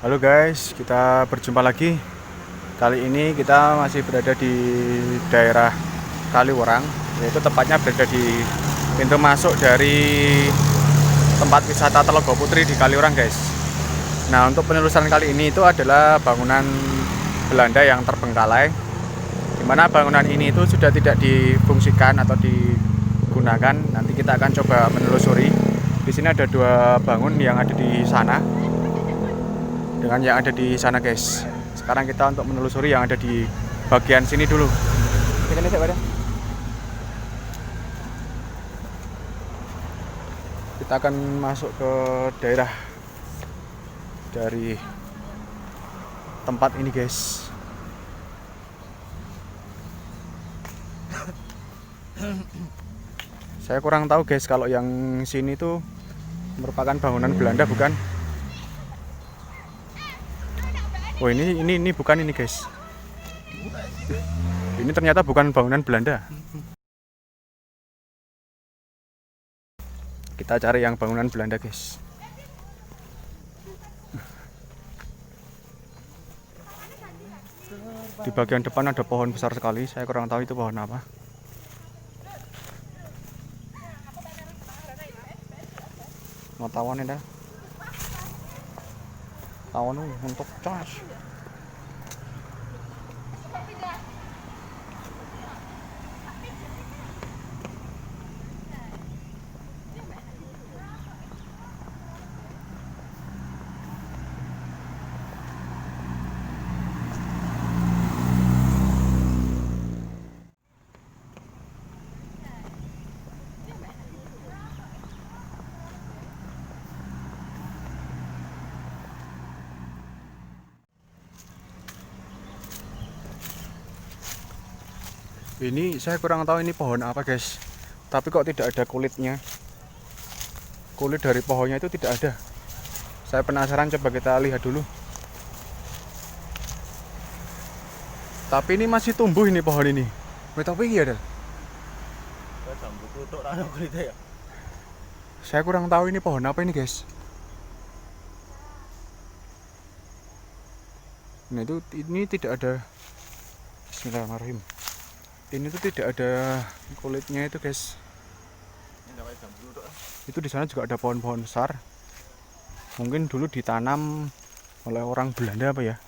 Halo guys, kita berjumpa lagi. Kali ini kita masih berada di daerah Kaliurang, yaitu tepatnya berada di pintu masuk dari tempat wisata Telaga Putri di Kaliurang guys. Nah, untuk penelusuran kali ini itu adalah bangunan Belanda yang terbengkalai, di mana bangunan ini itu sudah tidak difungsikan atau digunakan. Nanti kita akan coba menelusuri. Di sini ada dua bangun yang ada di sana dengan yang ada di sana guys. Sekarang kita untuk menelusuri yang ada di bagian sini dulu. Kita akan masuk ke daerah dari tempat ini guys. Saya kurang tahu guys kalau yang sini tuh merupakan bangunan Belanda bukan? Oh ini bukan ini guys. Ini ternyata bukan bangunan Belanda. Kita cari yang bangunan Belanda guys. Di bagian depan ada pohon besar sekali. Saya kurang tahu itu pohon apa. Mau tawon ya dah. Tawon untuk cas. Ini saya kurang tahu ini pohon apa guys. Tapi kok tidak ada kulitnya. Kulit dari pohonnya itu tidak ada. Saya penasaran, coba kita lihat dulu. Tapi ini masih tumbuh ini pohon ini. Tapi iya dah. Saya kurang tahu ini pohon apa ini guys. Nah itu ini tidak ada. Bismillahirrahmanirrahim. Ini tuh tidak ada kulitnya itu guys. Itu di sana juga ada pohon-pohon besar. Mungkin dulu ditanam oleh orang Belanda apa ya?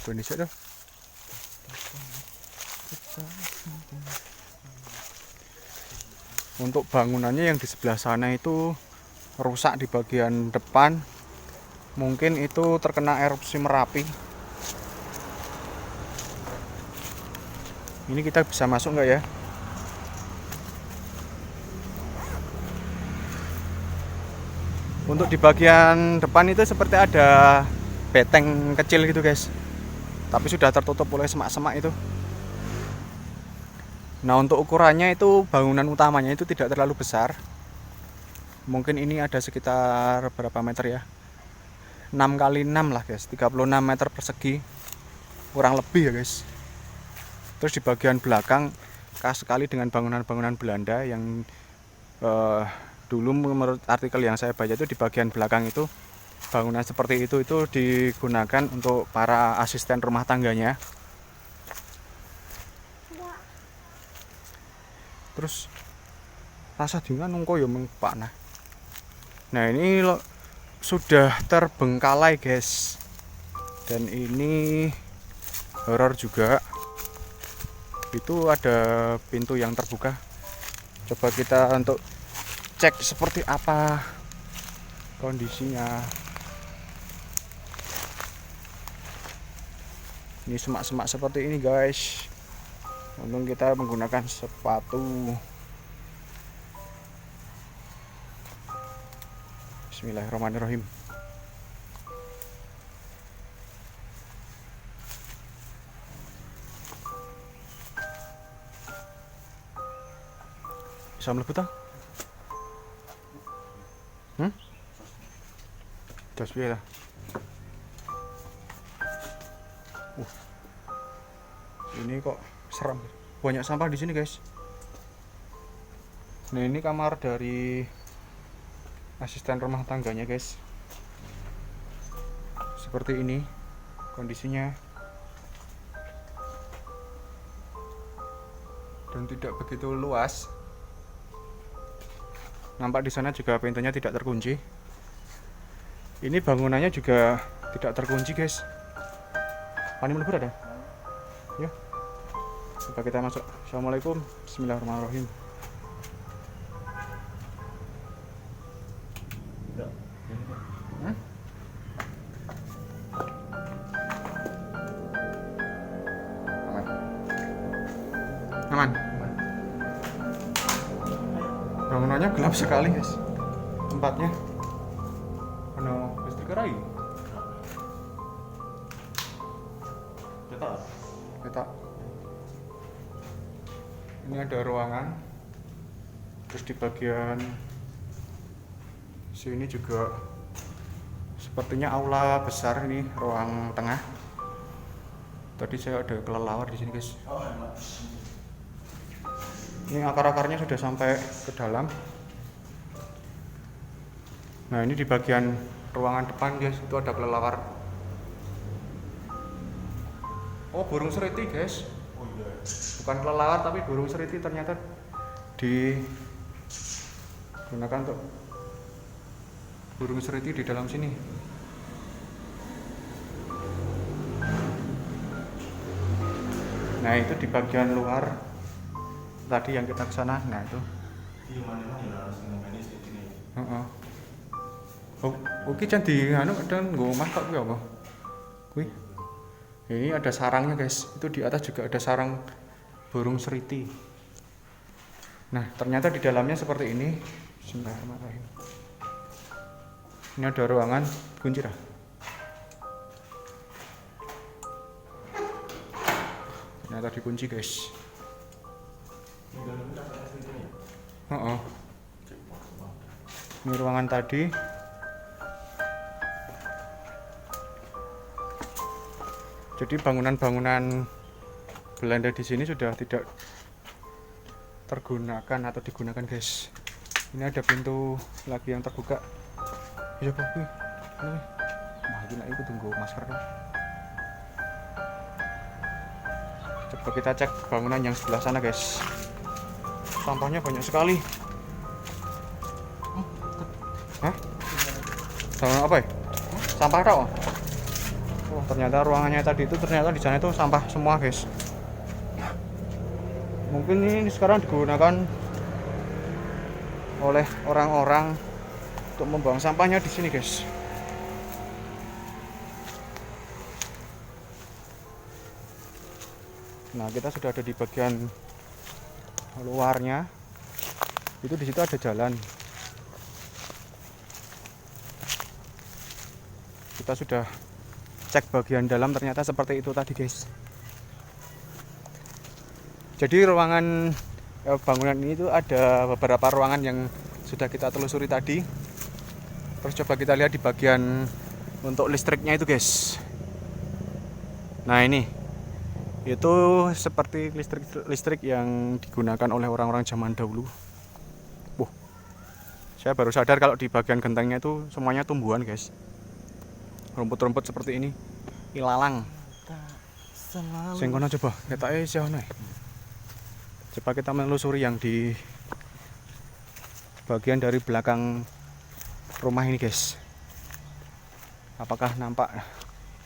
Indonesia dah. Untuk bangunannya yang di sebelah sana itu rusak di bagian depan. Mungkin itu terkena erupsi Merapi. Ini kita bisa masuk nggak ya? Untuk di bagian depan itu seperti ada beteng kecil gitu guys. Tapi sudah tertutup oleh semak-semak itu. Nah untuk ukurannya itu bangunan utamanya itu tidak terlalu besar. Mungkin ini ada sekitar berapa meter ya? 6 kali 6 lah guys, 36 meter persegi. Kurang lebih ya guys. Terus di bagian belakang khas sekali dengan bangunan-bangunan Belanda yang dulu menurut artikel yang saya baca itu di bagian belakang itu bangunan seperti itu digunakan untuk para asisten rumah tangganya. Terus rasa dingin nungko ya Pak. Nah ini lo sudah terbengkalai guys. Dan ini horor juga. Itu ada pintu yang terbuka. Coba kita untuk cek seperti apa kondisinya. Ini semak-semak seperti ini guys. Untung kita menggunakan sepatu. Bismillahirrahmanirrahim. Bisa mlebu ta? Jos piye ta? Ini kok serem. Banyak sampah di sini, guys. Nah, ini kamar dari asisten rumah tangganya guys. Seperti ini kondisinya, dan tidak begitu luas. Nampak di sana juga pintunya tidak terkunci. Ini bangunannya juga tidak terkunci guys. Pani melebur ada? Ya. Coba kita masuk. Assalamualaikum. Bismillahirrahmanirrahim. Aman. Bangunannya gelap sekali guys. Tempatnya penuh listrik rai. Kita. Ini ada ruangan. Terus di bagian sini juga sepertinya aula besar, ini ruang tengah. Tadi saya ada kelelawar di sini guys. Ini akar-akarnya sudah sampai ke dalam. Nah ini di bagian ruangan depan guys, itu ada kelelawar. Oh, burung seriti guys. Bukan kelelawar tapi burung seriti, ternyata digunakan untuk burung seriti di dalam sini. Nah itu di bagian luar tadi yang kita kesana. Nah itu. Oh, oke cantik. Anu dan gue masak gue apa? Kuih. Ini ada sarangnya guys. Itu di atas juga ada sarang burung seriti. Nah ternyata di dalamnya seperti ini. Bismillahirrahmanirrahim. Ini ada ruangan kunci dah. Ternyata dikunci guys. Ini ruangan tadi. Jadi bangunan-bangunan Belanda di sini sudah tidak tergunakan atau digunakan guys. Ini ada pintu lagi yang terbuka. Ya Bobi. Nah, gila itu tunggu masker. Coba kita cek bangunan yang sebelah sana guys. Sampahnya banyak sekali. Hah? Sampah apa ya? Sampah tau? Oh, ternyata ruangannya tadi itu ternyata di sana itu sampah semua guys. Mungkin ini sekarang digunakan oleh orang-orang untuk membuang sampahnya di sini guys. Nah kita sudah ada di bagian luarnya. Itu di situ ada jalan. Kita sudah cek bagian dalam, ternyata seperti itu tadi guys. Jadi ruangan bangunan ini tuh ada beberapa ruangan yang sudah kita telusuri tadi. Terus coba kita lihat di bagian untuk listriknya itu guys. Nah ini itu seperti listrik yang digunakan oleh orang-orang zaman dahulu. Saya baru sadar kalau di bagian gentengnya itu semuanya tumbuhan guys. Rumput-rumput seperti ini, ilalang. Sing kono coba, ketake siono. Coba kita menelusuri yang di bagian dari belakang rumah ini guys. Apakah nampak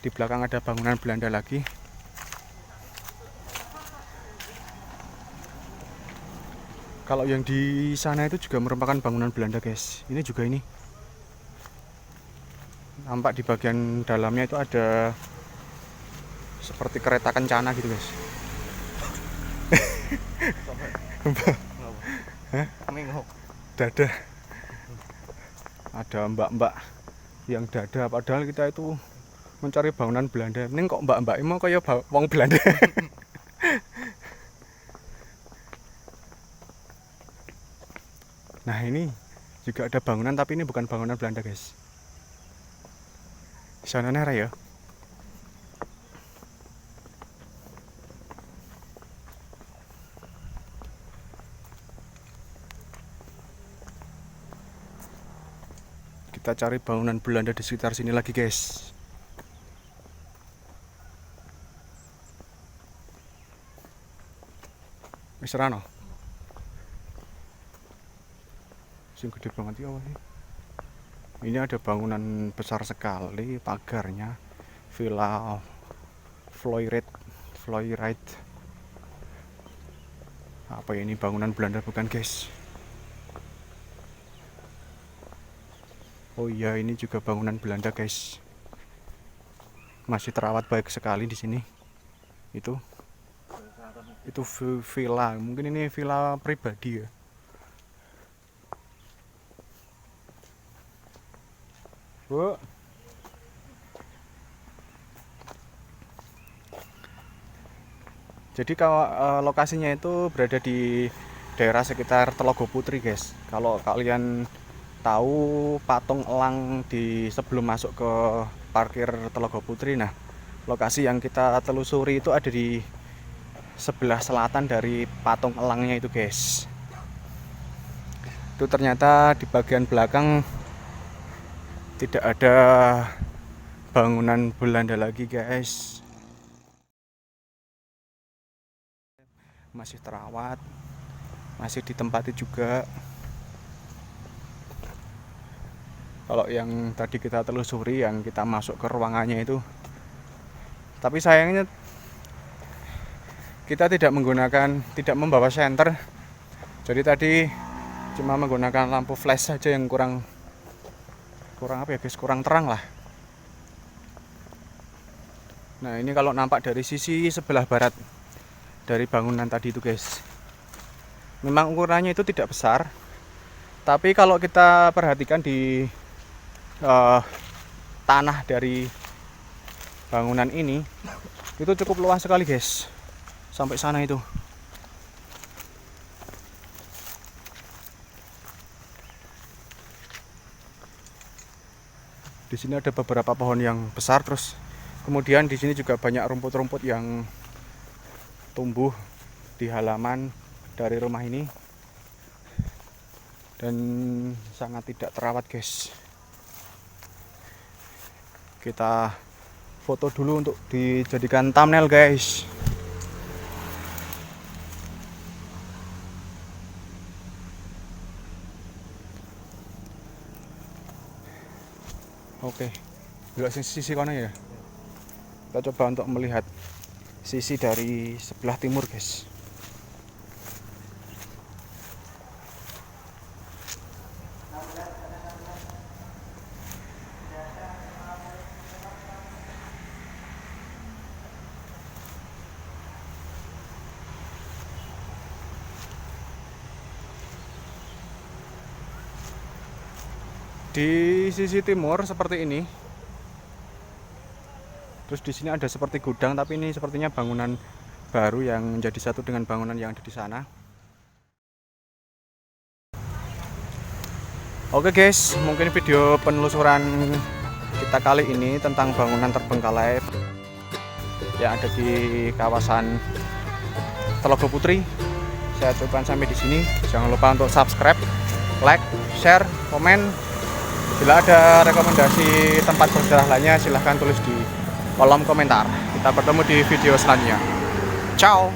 di belakang ada bangunan Belanda lagi? Kalau yang di sana itu juga merupakan bangunan Belanda guys. Ini juga ini. Nampak di bagian dalamnya itu ada seperti kereta kencana gitu guys. Dada. Ada mbak-mbak yang dada, padahal kita itu mencari bangunan Belanda. Ini kok mbak-mbak mau kayak wong Belanda. Nah ini juga ada bangunan, tapi ini bukan bangunan Belanda guys. Sana nera ya. Kita cari bangunan Belanda di sekitar sini lagi, guys. Wis rano. Sing gede banget ya sih. Ini ada bangunan besar sekali, pagarnya. Villa Floyride. Apa ya, ini bangunan Belanda bukan, guys? Oh iya, ini juga bangunan Belanda, guys. Masih terawat baik sekali di sini. Itu villa, mungkin ini villa pribadi ya. Bu. Jadi kalau lokasinya itu berada di daerah sekitar Telogo Putri, guys. Kalau kalian tahu patung elang di sebelum masuk ke parkir Telogo Putri, nah lokasi yang kita telusuri itu ada di sebelah selatan dari patung elangnya itu, guys. Itu ternyata di bagian belakang tidak ada bangunan Belanda lagi, guys. Masih terawat, masih ditempati juga. Kalau yang tadi kita telusuri, yang kita masuk ke ruangannya itu, tapi sayangnya kita tidak membawa senter. Jadi tadi cuma menggunakan lampu flash saja yang kurang apa ya, guys, kurang terang lah. Nah, ini kalau nampak dari sisi sebelah barat dari bangunan tadi itu, guys. Memang ukurannya itu tidak besar, tapi kalau kita perhatikan di tanah dari bangunan ini itu cukup luas sekali, guys. Sampai sana itu. Di sini ada beberapa pohon yang besar, terus kemudian di sini juga banyak rumput-rumput yang tumbuh di halaman dari rumah ini dan sangat tidak terawat, guys. Kita foto dulu untuk dijadikan thumbnail, guys. Oke, lihat sisi mana ya? Kita coba untuk melihat sisi dari sebelah timur, guys. Di sisi timur seperti ini. Terus di sini ada seperti gudang, tapi ini sepertinya bangunan baru yang menjadi satu dengan bangunan yang ada di sana. Oke, guys, mungkin video penelusuran kita kali ini tentang bangunan terbengkalai yang ada di kawasan Telogo Putri saya cukupkan sampai di sini. Jangan lupa untuk subscribe, like, share, komen. Bila ada rekomendasi tempat bersejarah lainnya, silahkan tulis di kolom komentar. Kita bertemu di video selanjutnya. Ciao.